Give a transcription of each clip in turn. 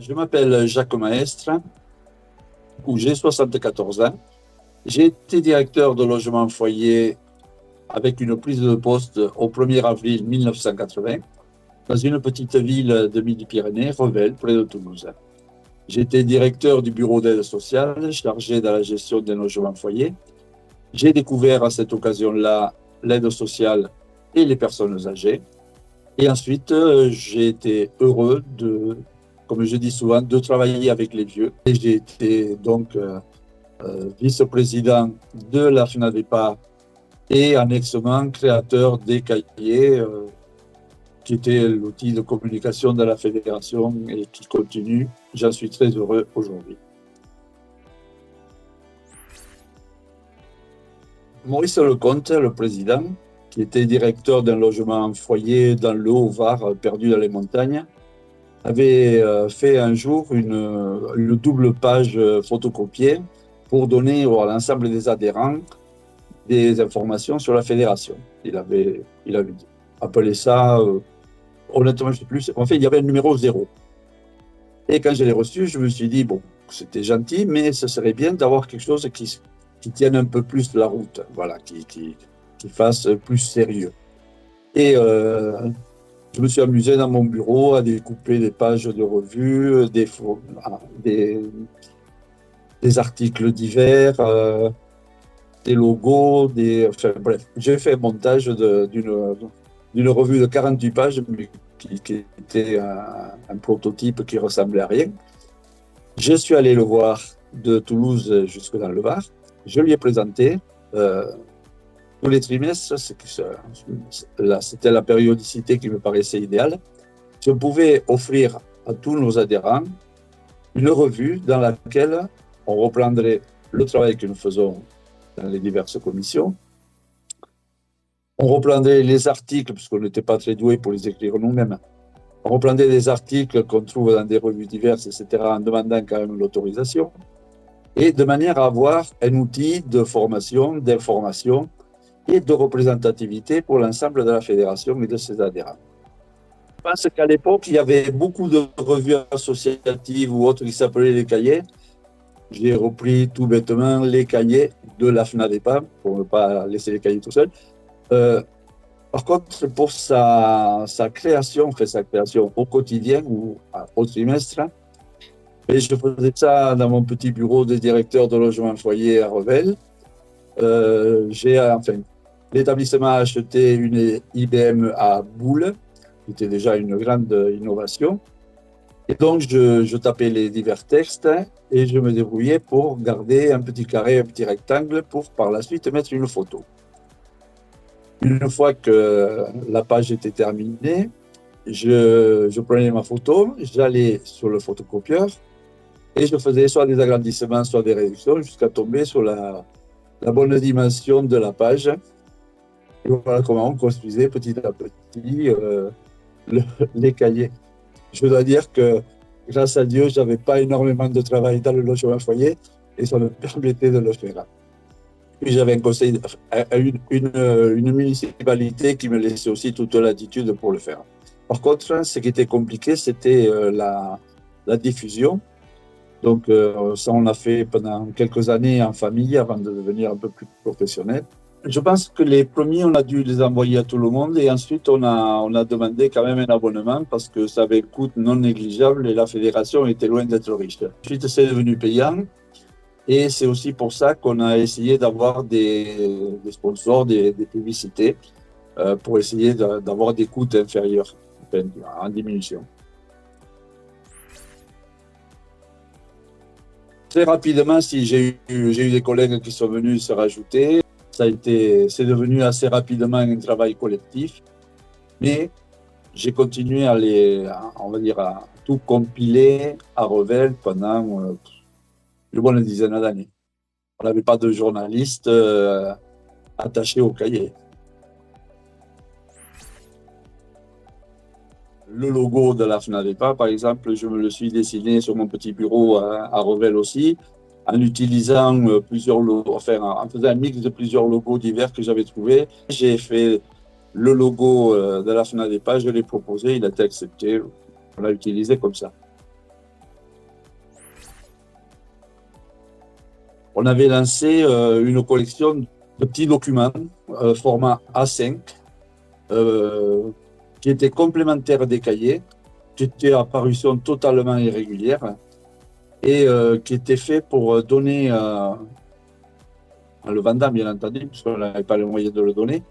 Je m'appelle Jacques Maestre, j'ai 74 ans. J'ai été directeur de logement foyer avec une prise de poste au 1er avril 1980 dans une petite ville de Midi-Pyrénées, Revel, près de Toulouse. J'étais directeur du bureau d'aide sociale, chargé de la gestion des logements foyers. J'ai découvert à cette occasion-là l'aide sociale et les personnes âgées. Et ensuite, j'ai été heureux comme je dis souvent, de travailler avec les vieux. Et j'ai été donc vice-président de la FNADEPA et annexement créateur des cahiers, qui était l'outil de communication de la fédération et qui continue. J'en suis très heureux aujourd'hui. Maurice Lecomte, le président, qui était directeur d'un logement en foyer dans le Haut-Var, perdu dans les montagnes, avait fait un jour une double page photocopiée pour donner à l'ensemble des adhérents des informations sur la fédération. Il avait appelé ça, honnêtement, je ne sais plus, en fait, il y avait un numéro 0. Et quand je l'ai reçu, je me suis dit, bon, c'était gentil, mais ce serait bien d'avoir quelque chose qui tienne un peu plus la route, voilà, qui fasse plus sérieux. Et je me suis amusé dans mon bureau à découper des pages de revues, des articles divers, des logos, enfin, bref. J'ai fait un montage d'une revue de 48 pages, mais qui était un prototype qui ressemblait à rien. Je suis allé le voir de Toulouse jusque dans le Var. Je lui ai présenté tous les trimestres. C'était la périodicité qui me paraissait idéale. Je pouvais offrir à tous nos adhérents une revue dans laquelle on reprendrait le travail que nous faisons dans les diverses commissions. On reprendrait les articles, puisqu'on n'était pas très doués pour les écrire nous-mêmes. On reprendrait des articles qu'on trouve dans des revues diverses, etc., en demandant quand même l'autorisation, et de manière à avoir un outil de formation, d'information et de représentativité pour l'ensemble de la fédération et de ses adhérents. Je pense qu'à l'époque, il y avait beaucoup de revues associatives ou autres qui s'appelaient les cahiers. J'ai repris tout bêtement les cahiers de la FNADEPA pour ne pas laisser les cahiers tout seuls. Par contre, pour sa création au quotidien ou au trimestre, et je faisais ça dans mon petit bureau de directeur de logement foyer à Revel. L'établissement a acheté une IBM à Boule, qui était déjà une grande innovation. Et donc, je tapais les divers textes et je me débrouillais pour garder un petit carré, un petit rectangle pour par la suite mettre une photo. Une fois que la page était terminée, je prenais ma photo, j'allais sur le photocopieur et je faisais soit des agrandissements, soit des réductions jusqu'à tomber sur la bonne dimension de la page. Et voilà comment on construisait petit à petit les cahiers. Je dois dire que, grâce à Dieu, je n'avais pas énormément de travail dans le logement foyer et ça me permettait de le faire. Puis j'avais un conseil, une municipalité qui me laissait aussi toute latitude pour le faire. Par contre, ce qui était compliqué, c'était la diffusion. Donc, ça, on l'a fait pendant quelques années en famille avant de devenir un peu plus professionnel. Je pense que les premiers, on a dû les envoyer à tout le monde et ensuite, on a demandé quand même un abonnement parce que ça avait un coût non négligeable et la fédération était loin d'être riche. Ensuite, c'est devenu payant et c'est aussi pour ça qu'on a essayé d'avoir des sponsors, des publicités pour essayer d'avoir des coûts inférieurs, en diminution. Très rapidement, j'ai eu des collègues qui sont venus se rajouter. C'est devenu assez rapidement un travail collectif, mais j'ai continué à tout compiler à Revel pendant une bonne dizaine d'années. On n'avait pas de journaliste attaché au cahier. Le logo de la FNADEPA, par exemple, je me le suis dessiné sur mon petit bureau à Revel aussi, en utilisant plusieurs logos, en faisant un mix de plusieurs logos divers que j'avais trouvés. J'ai fait le logo de la FNADEPA, je l'ai proposé, il a été accepté, on l'a utilisé comme ça. on avait lancé une collection de petits documents format A5 qui étaient complémentaires des cahiers, qui étaient à parution totalement irrégulière et qui étaient faits pour donner, en le vendant bien entendu, puisqu'on n'avait pas le moyen de le donner,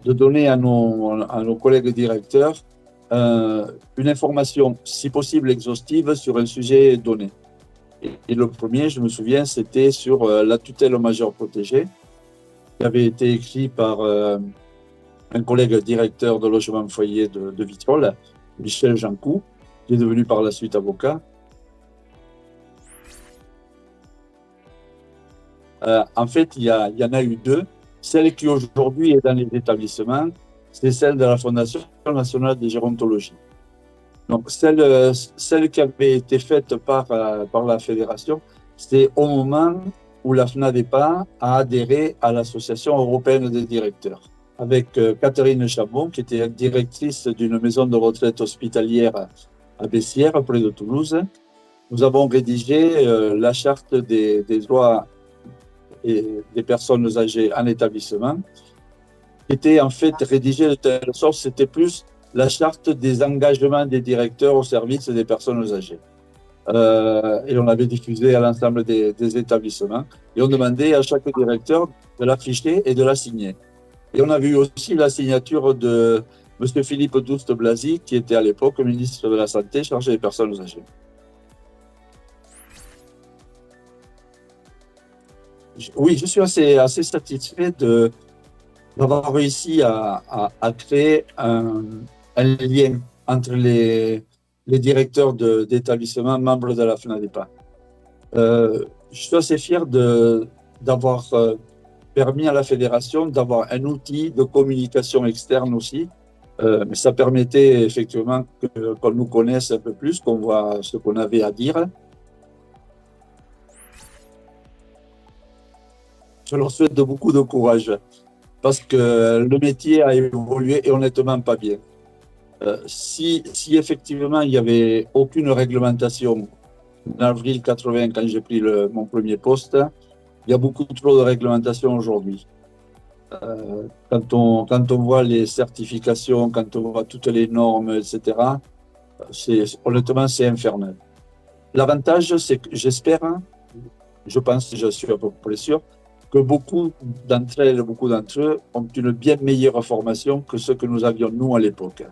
de donner à nos collègues directeurs une information, si possible exhaustive, sur un sujet donné. Et le premier, je me souviens, c'était sur la tutelle majeure protégée, qui avait été écrit par un collègue directeur de logement foyer de Vitrolles, Michel Jancou, qui est devenu par la suite avocat. En fait, il y en a eu deux. Celle qui aujourd'hui est dans les établissements, c'est celle de la Fondation nationale de gérontologie. Donc, celle qui avait été faite par la fédération, c'est au moment où la FNADEPA a adhéré à l'Association européenne des directeurs, avec Catherine Chabon, qui était directrice d'une maison de retraite hospitalière à Bessières, près de Toulouse. Nous avons rédigé la charte des droits et des personnes âgées en établissement, qui était en fait rédigée de telle sorte, c'était plus la charte des engagements des directeurs au service des personnes âgées. Et on l'avait diffusée à l'ensemble des établissements. Et on demandait à chaque directeur de l'afficher et de la signer. Et on a vu aussi la signature de M. Philippe Douste-Blazy, qui était à l'époque ministre de la Santé, chargé des personnes âgées. Oui, je suis assez satisfait d'avoir réussi à créer un lien entre les directeurs d'établissements membres de la FNADEPA. Je suis assez fier d'avoir permis à la fédération d'avoir un outil de communication externe aussi, mais ça permettait effectivement qu'on nous connaisse un peu plus, qu'on voit ce qu'on avait à dire. Je leur souhaite beaucoup de courage parce que le métier a évolué et honnêtement pas bien. Si effectivement il n'y avait aucune réglementation en avril 80 quand j'ai pris mon premier poste, il y a beaucoup trop de réglementation aujourd'hui. Quand on voit les certifications, quand on voit toutes les normes, etc., honnêtement c'est infernal. L'avantage, c'est que j'espère, je pense, je suis à peu près sûr, que beaucoup d'entre eux ont une bien meilleure formation que ce que nous avions nous à l'époque.